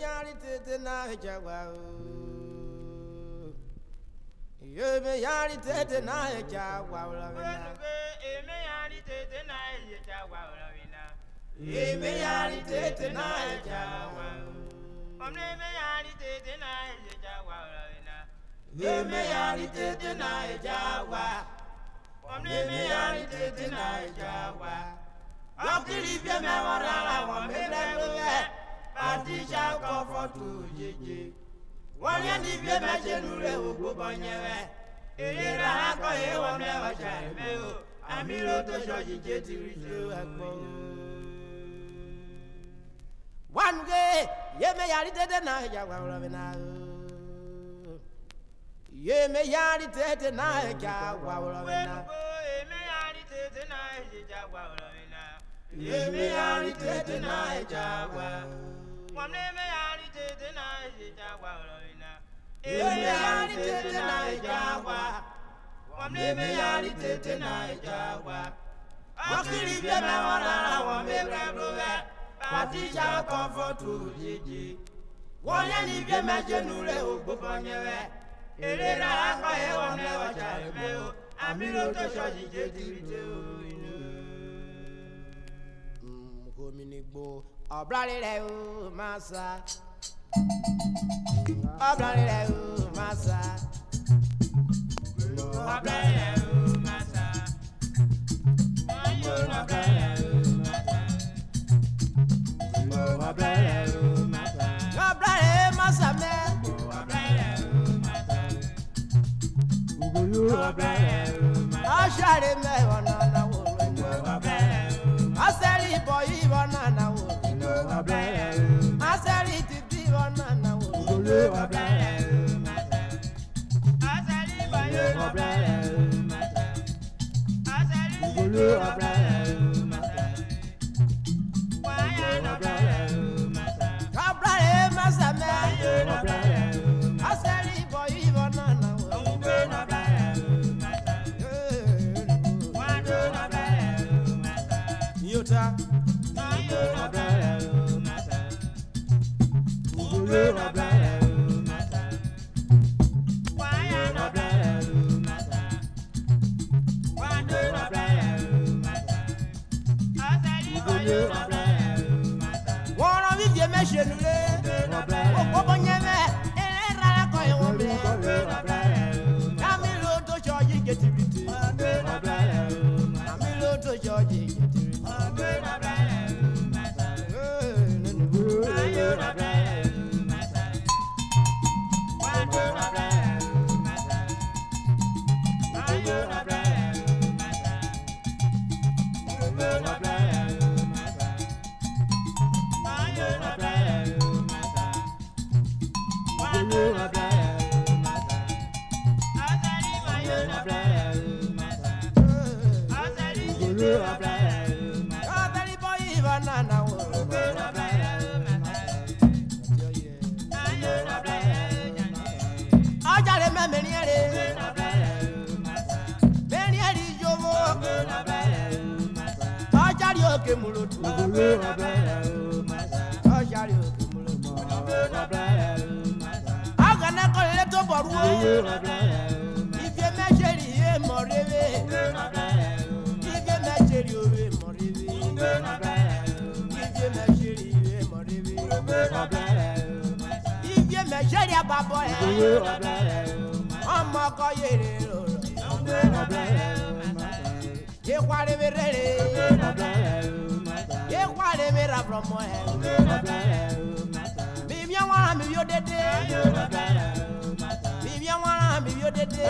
yari tete na jawa. Ye me yari tete na jawa lavina. Me yari tete na jawa lavina. Ye me yari tete na jawa. Me yari tete na jawa lavina. Ye me yari tete na jawa. Me yari tete na jawa. Akiri bi me wara wa me lewe. Adija comfort to jeje. Wọ́n ní bí ẹ bá ṣe lulẹ̀ ògbó bọ́nyẹ́wẹ́. Ìlera akọ yìí wọ́n mẹ́wàá ṣàìmẹ́ o. Àmì ló tó ṣọ́ọ̀ṣì jẹ́ ti rí ṣe àgbọ̀. Wọ́n gbé yéme yàrá tètè náà ẹja wà wọ́n mi náà. Yéme yàrá tètè náà ẹja wà wọ́n mi náà. Yéme yàrá tètè náà ẹja wà wọ́n mi náà. Yéme yàrá tètè náà ẹja wà. Wọ́n ní me yàrá tètè náà ẹja wà wọ́n mi náà. Yéme yàrá tètè náà ẹja wà. Wọ́n ní me yàrá tètè náà ẹja wà. Akiri bí ẹ bá wọ́n rárá wọ́n mi rẹ̀ Patricia comfort to jeje. Wọ́n ní bí ẹ máa ṣe nulẹ̀ ògbó bọ́nyẹ́wẹ́. Ìlera akọ yìí wọ́n mẹ́wàá ṣàìmẹ́ o. Àmì ló tó ṣọ́ọ̀ṣì jẹ́ ti rí ṣe o. Gómìnìgbò ọ̀bùrọ̀lẹ̀ rẹ̀ ó máa sá. Ọ̀bùrọ̀lẹ̀ rẹ̀ ó máa sá. Ọ̀bùrọ̀lẹ̀ rẹ̀ ó máa sá. Ọ̀bùrọ̀lẹ̀ rẹ̀ ó máa sá. Ọ̀bùrọ̀lẹ̀ ó máa sá. Ọ̀bùrọ̀lẹ̀ máa sá mẹ́. Ọ̀bùrọ̀lẹ̀ ó máa sá. Ọ̀bùrọ̀lẹ̀ ó máa sá. Ọ̀ṣàrẹ̀ mẹ́wọ̀n náà náà wò ló ń bọ̀. Ọ̀bùrọ̀lẹ̀ ó máa sá. Ọ̀sẹ̀rì ìbọ̀ yìí wọ́n náà náà wò. Ọ̀bùrọ̀lẹ̀ ó máa sá. Ọ̀sẹ̀rì ti bí wọ́n náà náà wò. Ọ̀bùrọ̀lẹ̀ ó máa sá. Ọ̀sẹ̀rì ìbọ̀ yìí ọ̀bùrọ̀lẹ̀ ó máa sá. Ọ̀sẹ̀rì ìbọ̀ yìí ọ̀bùrọ̀lẹ̀ ó máa sá. Wáyà ọ̀bùrọ̀lẹ̀ ó máa sá. Ọ̀bùrọ̀lẹ̀ máa sá mẹ́. Ọ̀bùrọ̀lẹ̀ ó máa sá. Ọ̀sẹ̀rì ìbọ̀ yìí wọ́n náà náà wò. Ọ̀bùrọ̀lẹ̀ ó máa sá. Wáyà ọ̀bùrọ̀lẹ̀ ó máa sá. Yóò wọ́n rán bíbí ẹ mẹ́ṣẹ̀ nulẹ̀. Òpó bọ́ nyẹ́ mẹ́. Ẹ̀rẹ́ rárá kọ́ ẹ̀ wọ́n bẹ̀. Àmì ló tó ṣọ́ọ̀ṣì jẹ́ ti rí ṣe. Àmì ló tó ṣọ́ọ̀ṣì jẹ́ ti rí ṣe. Ọ̀sẹ̀rì ìbọ̀ yìí wọ́n náà náà wò. Ọ̀jàre mẹ́ mẹ́rin ẹ̀rẹ́. Mẹ́rin ẹ̀rí yòówó. Ọ̀jàre òkè múlòtù. Ọ̀jàre òkè múlòtù. Ọ̀gànà kọ́lé tó bọ̀rù o. Ife mẹ́sẹ̀rì yé mọ̀ rere. Ife mẹ́sẹ̀rì òwe mọ̀ rere. Ife mẹ́sẹ̀rì yé mọ̀ rere. Ife mẹ́sẹ̀rì àbàbọ̀ ẹ̀. Ọmọ ọkọ yèrè rọrọ. Yekware mi rere. Yekware mi rabrọmọ ẹ. Bíbí àwọn ará mi yóò dédé. Bíbí àwọn ará mi yóò dédé.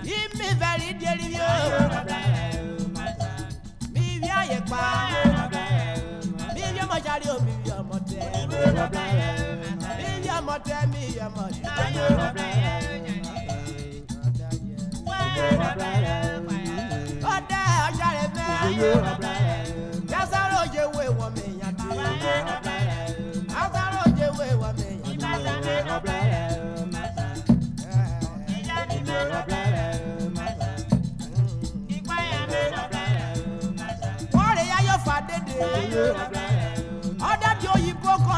Yìí fẹ́rí diẹ́rì yó. Bíbí àyè pa. Bíbí ọmọ sáré o bíbí ọmọ tẹ. Bíbí ọmọ tẹ mi ọmọ tẹ. Ọdẹ ọjàre mẹ. Yasaro jewe wọ mi yàtí. Yasaro jewe wọ mi yàtí. Wọ́n rẹ̀ yá yóò fà dédé. Ọdẹ tí òyìnbó kọ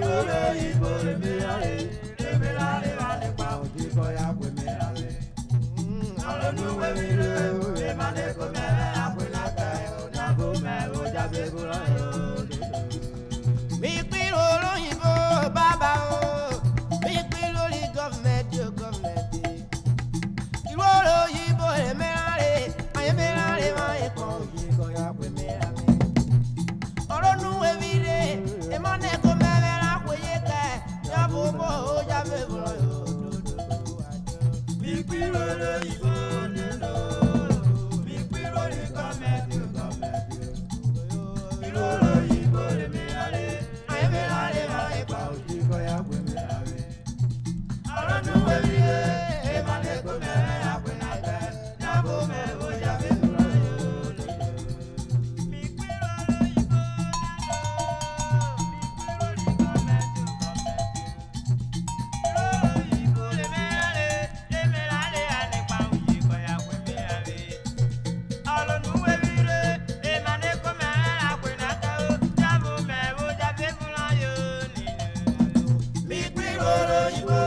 Ibo, Ibo, Ibo, koya kwemerawe. Alonu wemire emane komere akwinaka onabo me ojabe burayo. Mi piro lóyìnbó bàbá o, mi piro li gọ́ọ̀mẹ̀ntì o gọ́ọ̀mẹ̀ntì. Ìlú olóyìnbó èmẹ́rànlé, ayémẹ́rànlé máa ń kọ́ òyì koya kwemerawe. Alonu wemire emane komere akwinaka onabo me ojabe burayo. Mi piro lóyìnbó nínú, mi piro li gọ́ọ̀mẹ̀ntì o gọ́ọ̀mẹ̀ntì. Ìlú olóyìnbó èmẹ́rànlé, ayémẹ́rànlé máa ń kọ́ òyì koya kwemerawe. Alonu wemire emane komere akwinaka onabo me ojabe burayo. Mi piro lóyìnbó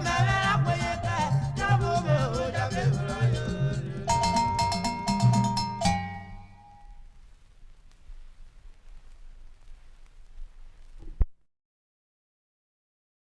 come